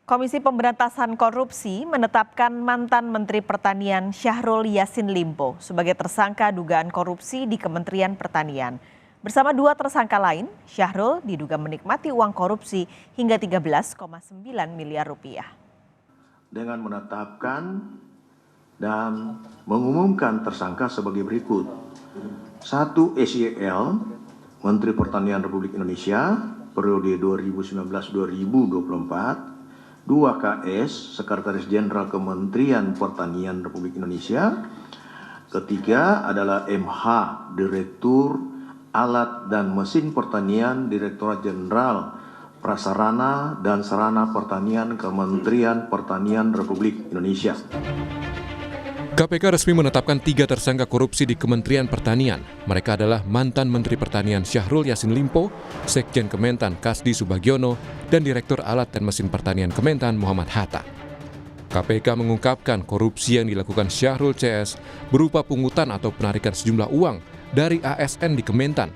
Komisi Pemberantasan Korupsi menetapkan mantan Menteri Pertanian Syahrul Yassin Limpo sebagai tersangka dugaan korupsi di Kementerian Pertanian. Bersama dua tersangka lain, Syahrul diduga menikmati uang korupsi hingga 13,9 miliar rupiah. Dengan menetapkan dan mengumumkan tersangka sebagai berikut. 1. SYL, Menteri Pertanian Republik Indonesia, periode 2019-2024. 2. KS, Sekretaris Jenderal Kementerian Pertanian Republik Indonesia. Ketiga adalah MH, Direktur Alat dan Mesin Pertanian, Direktorat Jenderal Prasarana dan Sarana Pertanian Kementerian Pertanian Republik Indonesia. KPK resmi menetapkan 3 tersangka korupsi di Kementerian Pertanian. Mereka adalah mantan Menteri Pertanian Syahrul Yassin Limpo, Sekjen Kementan Kasdi Subagiono, dan Direktur Alat dan Mesin Pertanian Kementan Muhammad Hatta. KPK mengungkapkan korupsi yang dilakukan Syahrul CS berupa pungutan atau penarikan sejumlah uang dari ASN di Kementan.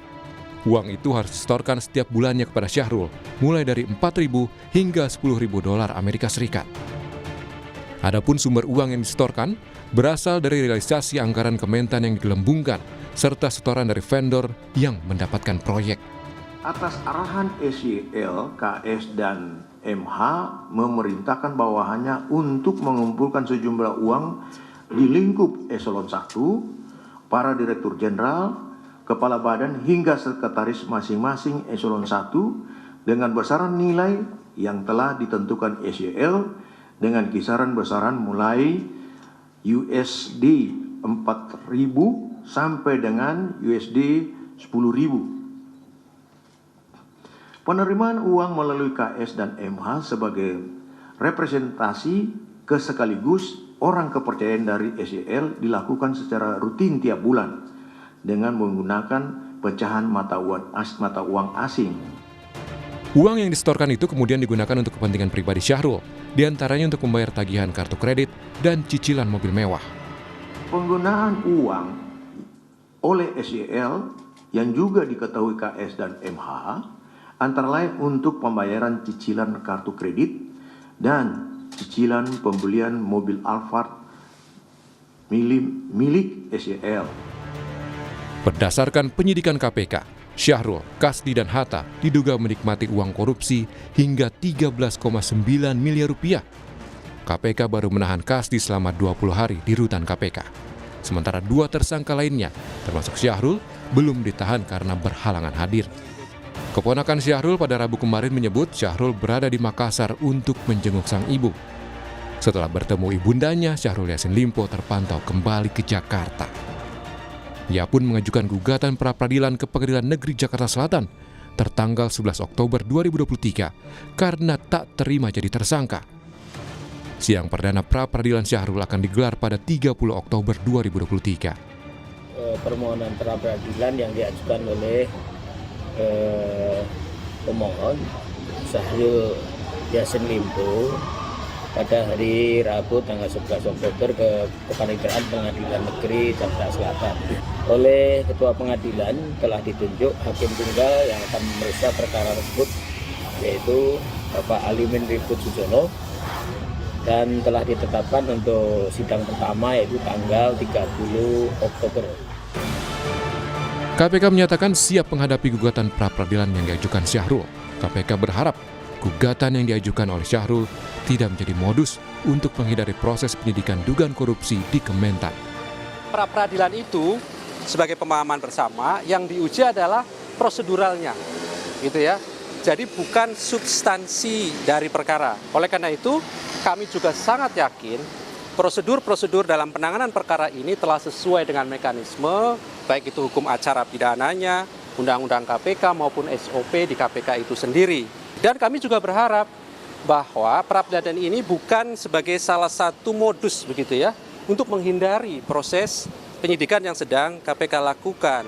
Uang itu harus disetorkan setiap bulannya kepada Syahrul, mulai dari 4.000 hingga 10.000 dolar Amerika Serikat. Adapun sumber uang yang disetorkan berasal dari realisasi anggaran Kementan yang digelembungkan, serta setoran dari vendor yang mendapatkan proyek. Atas arahan SYL, KS, dan MH memerintahkan bawahannya untuk mengumpulkan sejumlah uang di lingkup eselon 1, para direktur jenderal, kepala badan hingga sekretaris masing-masing eselon 1 dengan besaran nilai yang telah ditentukan SYL dengan kisaran besaran mulai USD 4.000 sampai dengan USD 10.000. Penerimaan uang melalui KS dan MH sebagai representasi sekaligus orang kepercayaan dari SYL dilakukan secara rutin tiap bulan dengan menggunakan pecahan mata uang asing. Uang yang disetorkan itu kemudian digunakan untuk kepentingan pribadi Syahrul, diantaranya untuk membayar tagihan kartu kredit dan cicilan mobil mewah. Penggunaan uang oleh SYL yang juga diketahui KS dan MH antara lain untuk pembayaran cicilan kartu kredit dan cicilan pembelian mobil Alphard milik SYL. Berdasarkan penyidikan KPK, Syahrul, Kasdi, dan Hatta diduga menikmati uang korupsi hingga 13,9 miliar rupiah. KPK baru menahan Kasdi selama 20 hari di rutan KPK. Sementara 2 tersangka lainnya, termasuk Syahrul, belum ditahan karena berhalangan hadir. Keponakan Syahrul pada Rabu kemarin menyebut Syahrul berada di Makassar untuk menjenguk sang ibu. Setelah bertemu ibundanya, Syahrul Yassin Limpo terpantau kembali ke Jakarta. Ia pun mengajukan gugatan pra-peradilan ke Pengadilan Negeri Jakarta Selatan tertanggal 11 Oktober 2023 karena tak terima jadi tersangka. Sidang perdana pra-peradilan Syahrul akan digelar pada 30 Oktober 2023. Permohonan pra-peradilan yang diajukan oleh pemohon Syahrul Yassin Limpo pada hari Rabu tanggal 11 Oktober ke Kepanitiaan Pengadilan Negeri Jakarta Selatan. Oleh Ketua Pengadilan telah ditunjuk Hakim Tunggal yang akan memeriksa perkara tersebut, yaitu Bapak Alimin Rifut Sujono, dan telah ditetapkan untuk sidang pertama yaitu tanggal 30 Oktober. KPK menyatakan siap menghadapi gugatan pra-peradilan yang diajukan Syahrul. KPK berharap gugatan yang diajukan oleh Syahrul tidak menjadi modus untuk menghindari proses penyidikan dugaan korupsi di Kementan. Pra-peradilan itu sebagai pemahaman bersama yang diuji adalah proseduralnya, gitu ya. Jadi bukan substansi dari perkara. Oleh karena itu, kami juga sangat yakin prosedur-prosedur dalam penanganan perkara ini telah sesuai dengan mekanisme, baik itu hukum acara pidananya, Undang-Undang KPK maupun SOP di KPK itu sendiri. Dan kami juga berharap bahwa pra-peradilan ini bukan sebagai salah satu modus begitu ya untuk menghindari proses penyidikan yang sedang KPK lakukan.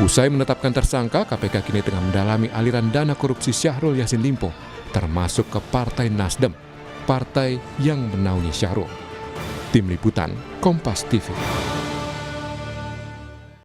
Usai menetapkan tersangka, KPK kini tengah mendalami aliran dana korupsi Syahrul Yassin Limpo, termasuk ke Partai Nasdem, partai yang menaungi Syahrul. Tim Liputan, Kompas TV.